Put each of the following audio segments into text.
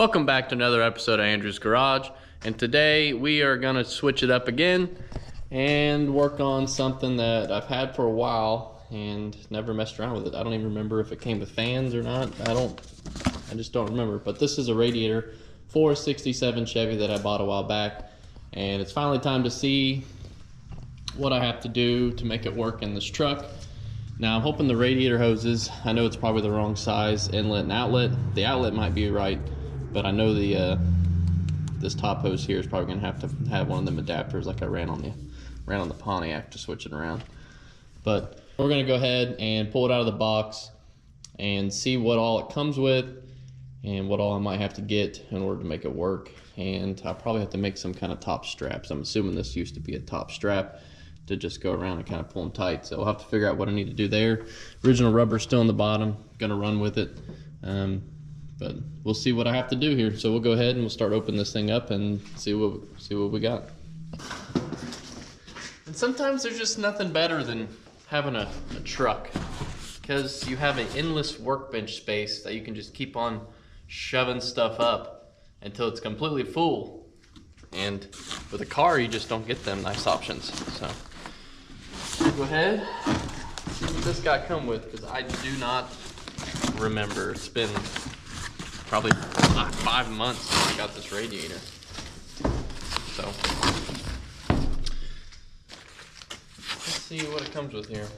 Welcome back to another episode of Andrew's Garage, and today we are going to switch it up again and work on something that I've had for a while and never messed around with it. I don't even remember if it came with fans or not. I just don't remember. But this is a radiator for a 67 Chevy that I bought a while back, and it's finally time to see what I have to do to make it work in this truck. Now I'm hoping the radiator hoses, I know it's probably the wrong size inlet and outlet. The outlet might be right, but I know this top hose here is probably gonna have to have one of them adapters like I ran on the Pontiac to switch it around. But we're gonna go ahead and pull it out of the box and see what all it comes with and what all I might have to get in order to make it work. And I'll probably have to make some kind of top straps. I'm assuming this used to be a top strap to just go around and kind of pull them tight. So I'll have to figure out what I need to do there. Original rubber's still on the bottom, gonna run with it. But we'll see what I have to do here. So we'll go ahead and we'll start opening this thing up and see what we got. And sometimes there's just nothing better than having a truck, because you have an endless workbench space that you can just keep on shoving stuff up until it's completely full. And with a car, you just don't get them nice options. So go ahead, see what this guy come with, because I do not remember. It's been probably 5 months since I got this radiator. So let's see what it comes with here.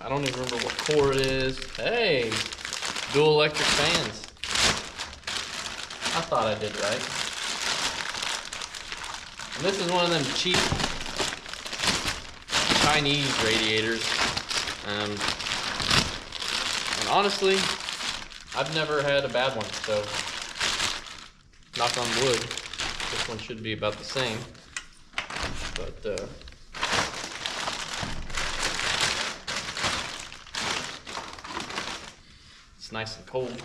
I don't even remember what core it is. Hey, dual electric fans. I thought I did right. And this is one of them cheap Chinese radiators. And honestly, I've never had a bad one, so knock on wood. This one should be about the same. But it's nice and cold.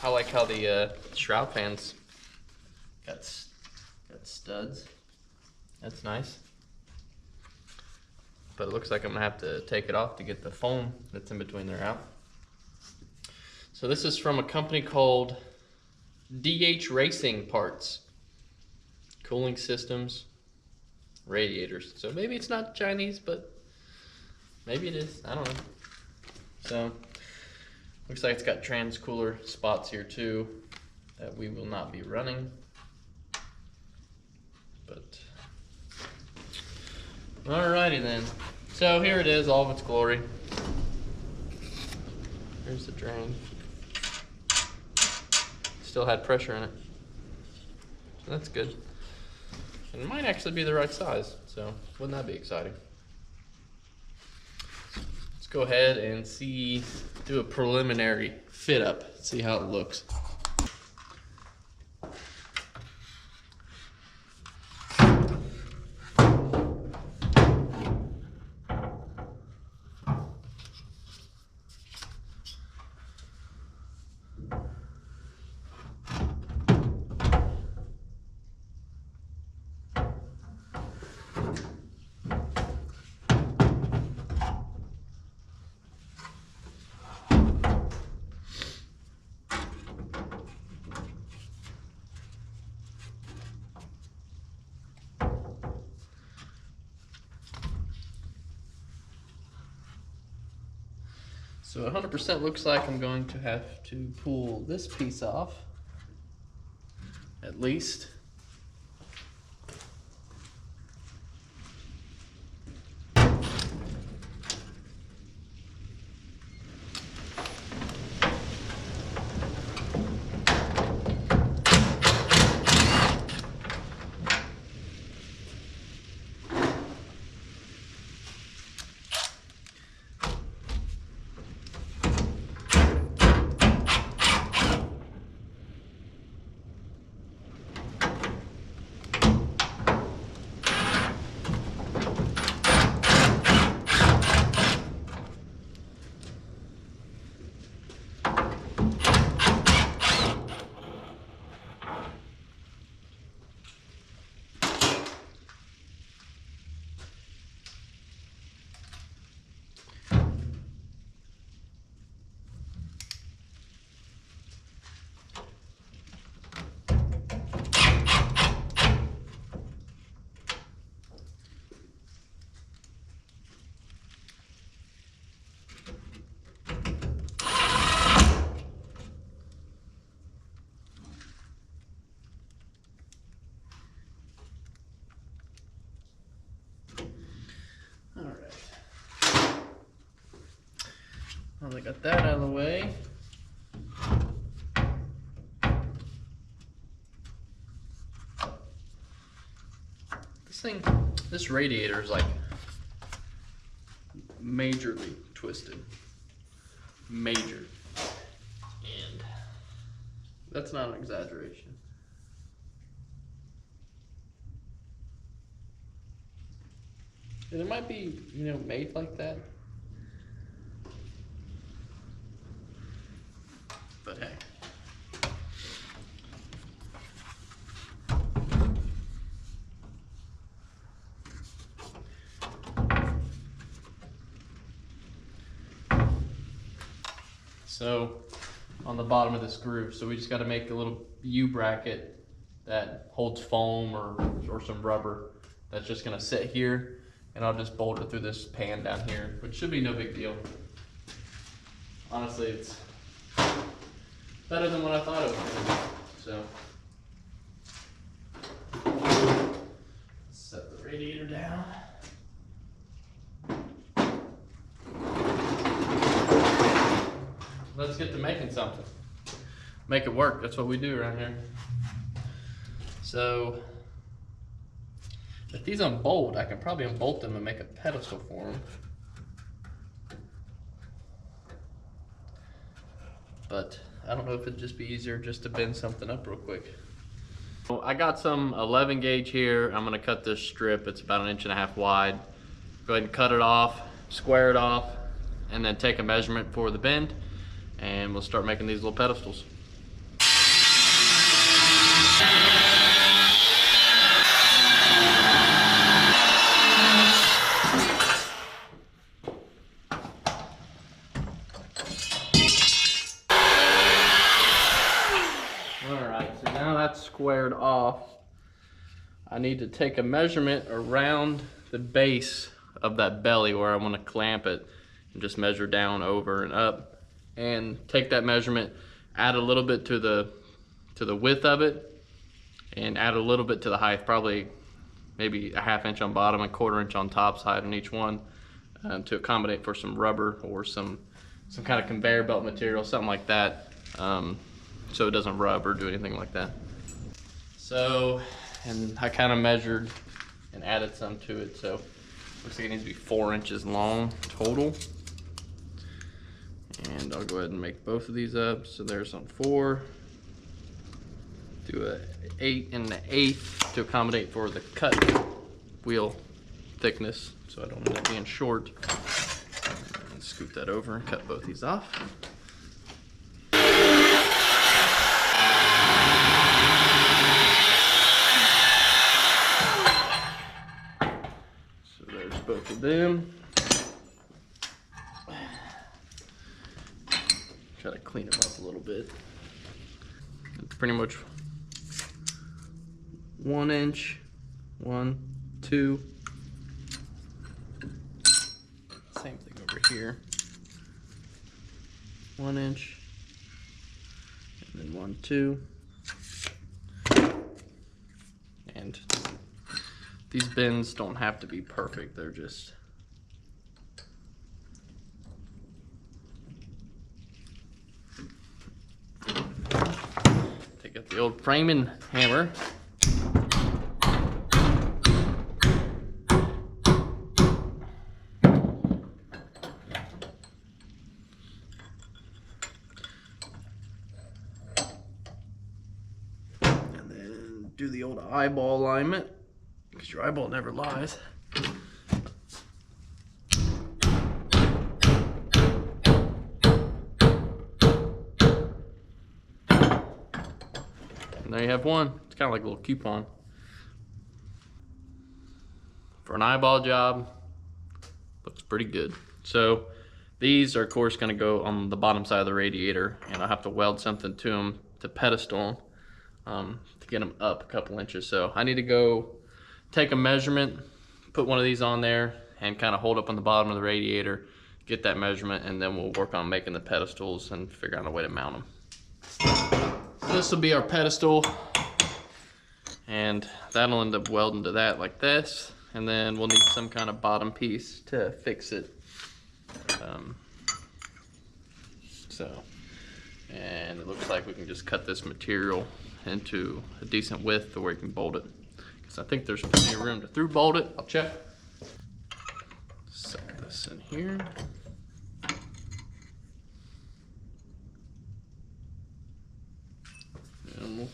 I like how the shroud fans got studs. That's nice. But it looks like I'm gonna have to take it off to get the foam that's in between there out. So this is from a company called DH Racing Parts. Cooling systems, radiators. So maybe it's not Chinese, but maybe it is. I don't know. So looks like it's got trans cooler spots here too that we will not be running. But alrighty then. So here it is, all of its glory. Here's the drain. Still had pressure in it. So that's good. And it might actually be the right size, so wouldn't that be exciting? Let's go ahead and do a preliminary fit up, see how it looks. So 100% looks like I'm going to have to pull this piece off, at least. got that out of the way. This radiator is like majorly twisted. Major. And that's not an exaggeration. And it might be, you know, made like that. But hey. So on the bottom of this groove, so we just got to make a little U bracket that holds foam or some rubber that's just going to sit here, and I'll just bolt it through this pan down here, which should be no big deal. Honestly, it's better than what I thought it would be. So set the radiator down. Let's get to making something. Make it work. That's what we do around here. So if these unbolt, I can probably unbolt them and make a pedestal for them. But I don't know if it'd just be easier just to bend something up real quick. Well, I got some 11 gauge here. I'm gonna cut this strip. It's about 1.5 inches wide. Go ahead and cut it off, square it off, and then take a measurement for the bend. And we'll start making these little pedestals. Alright, so now that's squared off. I need to take a measurement around the base of that belly where I want to clamp it, and just measure down, over, and up. And take that measurement, add a little bit to the width of it, and add a little bit to the height, probably maybe 1/2 inch on bottom and 1/4 inch on top side on each one, to accommodate for some rubber or some kind of conveyor belt material, something like that, so it doesn't rub or do anything like that. So, and I kind of measured and added some to it, so looks like it needs to be 4 inches long total. And I'll go ahead and make both of these up. So there's on 4. Do a 8 1/8 to accommodate for the cut wheel thickness, so I don't end up being short. And scoop that over and cut both these off. So there's both of them. Try to clean them up a little bit. It's pretty much 1 inch, 1, 2. Same thing over here. 1 inch, and then 1, 2. And these bends don't have to be perfect, they're just got the old framing hammer. And then do the old eyeball alignment, because your eyeball never lies. There you have one. It's kind of like a little coupon. For an eyeball job, looks pretty good. So these are of course going to go on the bottom side of the radiator, and I'll have to weld something to them to pedestal them, to get them up a couple inches. So I need to go take a measurement, put one of these on there, and kind of hold up on the bottom of the radiator, get that measurement, and then we'll work on making the pedestals and figure out a way to mount them. This will be our pedestal, and that'll end up welding to that like this, and then we'll need some kind of bottom piece to fix it. So, and it looks like we can just cut this material into a decent width to where you can bolt it. Because I think there's plenty of room to through bolt it. I'll check. Set this in here. And we'll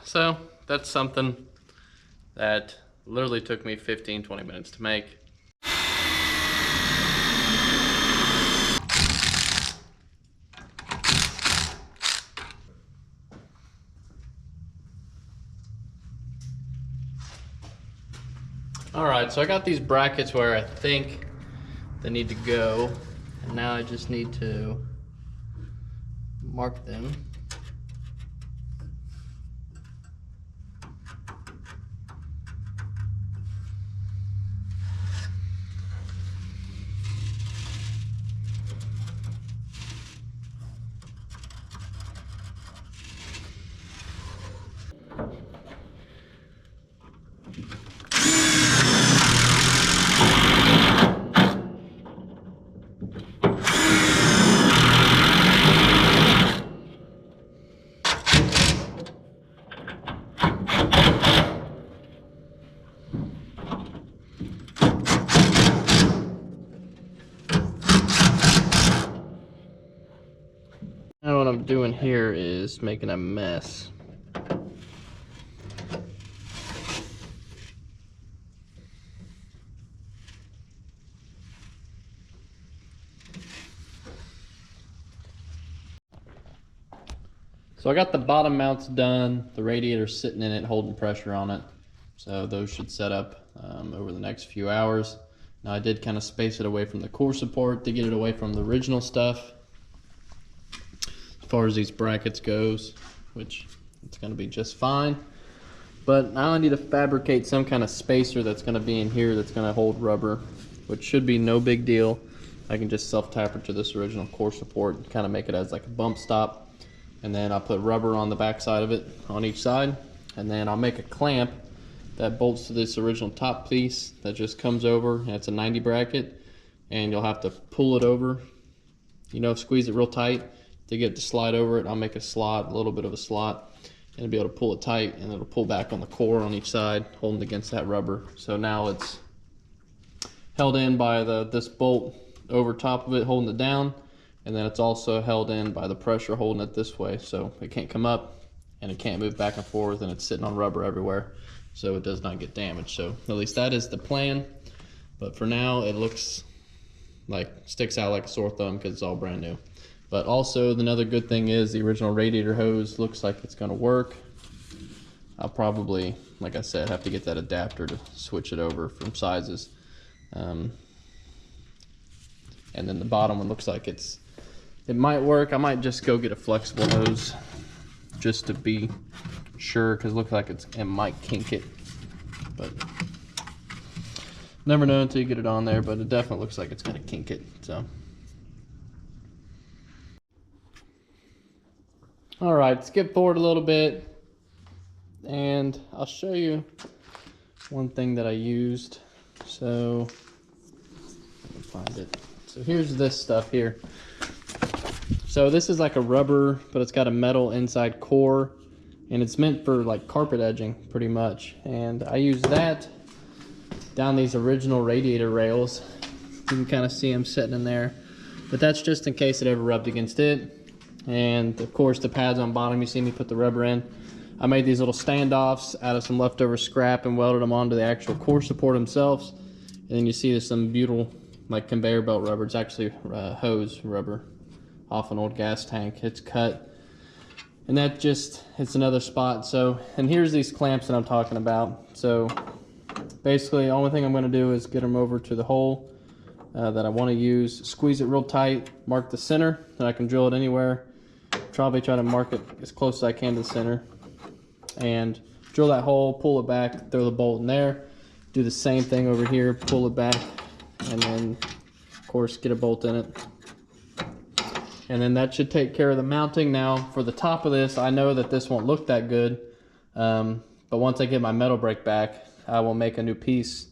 So that's something that literally took me 15-20 minutes to make. All right, so I got these brackets where I think they need to go, and now I just need to mark them. Now what I'm doing here is making a mess. So I got the bottom mounts done, the radiator's sitting in it holding pressure on it. So those should set up over the next few hours. Now I did kind of space it away from the core support to get it away from the original stuff. As far as these brackets goes, which it's going to be just fine. But now I need to fabricate some kind of spacer that's going to be in here that's going to hold rubber, which should be no big deal. I can just self-taper to this original core support and kind of make it as like a bump stop. And then I'll put rubber on the back side of it on each side. And then I'll make a clamp that bolts to this original top piece that just comes over, and it's a 90 bracket. And you'll have to pull it over, you know, squeeze it real tight to get it to slide over it. I'll make a slot, a little bit of a slot, and be able to pull it tight, and it'll pull back on the core on each side, holding against that rubber. So now it's held in by this bolt over top of it, holding it down. And then it's also held in by the pressure holding it this way, so it can't come up and it can't move back and forth, and it's sitting on rubber everywhere, so it does not get damaged. So at least that is the plan. But for now, it looks like, sticks out like a sore thumb because it's all brand new. But also, another good thing is the original radiator hose looks like it's going to work. I'll probably, like I said, have to get that adapter to switch it over from sizes. And then the bottom one looks like it might work. I might just go get a flexible hose just to be sure, because it looks like it might kink it. But never know until you get it on there, but it definitely looks like it's going to kink it. So, all right, skip forward a little bit, and I'll show you one thing that I used. So, let me find it. So here's this stuff here. So this is like a rubber, but it's got a metal inside core, and it's meant for like carpet edging pretty much. And I use that down these original radiator rails. You can kind of see them sitting in there, but that's just in case it ever rubbed against it. And of course the pads on bottom, you see me put the rubber in. I made these little standoffs out of some leftover scrap and welded them onto the actual core support themselves. And then you see there's some beautiful like conveyor belt rubber. It's actually hose rubber off an old gas tank. It's cut And that just, it's another spot. So, and here's these clamps that I'm talking about. So basically the only thing I'm going to do is get them over to the hole that I want to use, squeeze it real tight, mark the center, and I can drill it anywhere. Probably try to mark it as close as I can to the center, and drill that hole, pull it back, throw the bolt in there. Do the same thing over here, pull it back, and then of course get a bolt in it. And then that should take care of the mounting. Now for the top of this, I know that this won't look that good, but once I get my metal brake back, I will make a new piece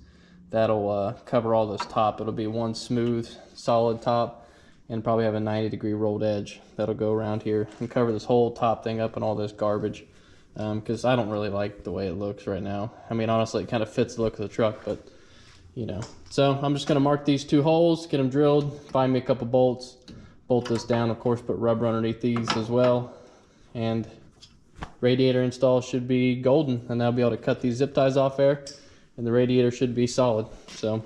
that'll cover all this top. It'll be one smooth, solid top, and probably have a 90-degree rolled edge that'll go around here and cover this whole top thing up and all this garbage, because I don't really like the way it looks right now. I mean, honestly, it kind of fits the look of the truck, but you know. So I'm just gonna mark these 2 holes, get them drilled, find me a couple bolts, bolt this down, of course, put rubber underneath these as well, and radiator install should be golden, and I'll be able to cut these zip ties off there, and the radiator should be solid. So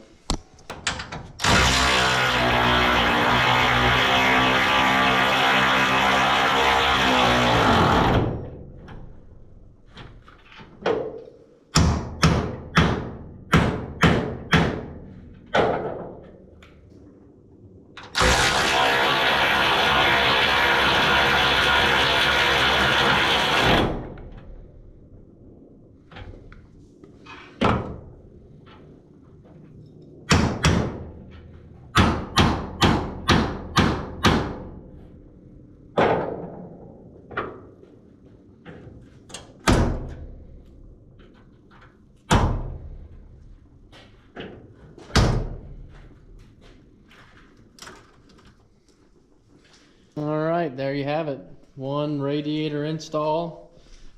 all right, there you have it. One radiator install.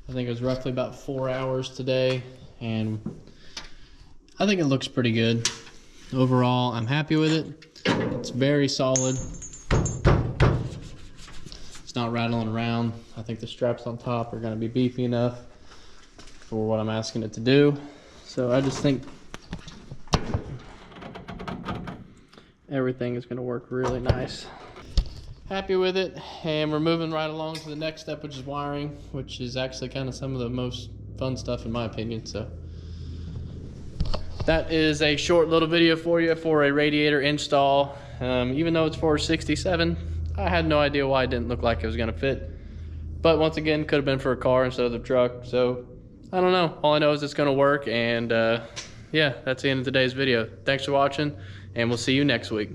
I think it was roughly about 4 hours today, and I think it looks pretty good. Overall, I'm happy with it. It's very solid. It's not rattling around. I think the straps on top are going to be beefy enough for what I'm asking it to do. So I just think everything is going to work really nice. Happy with it, and we're moving right along to the next step, which is wiring, which is actually kind of some of the most fun stuff in my opinion. So that is a short little video for you for a radiator install. Even though it's for a 67, I had no idea why it didn't look like it was going to fit, but once again, could have been for a car instead of the truck. So I don't know, all I know is it's going to work. And yeah, that's the end of today's video. Thanks for watching, and we'll see you next week.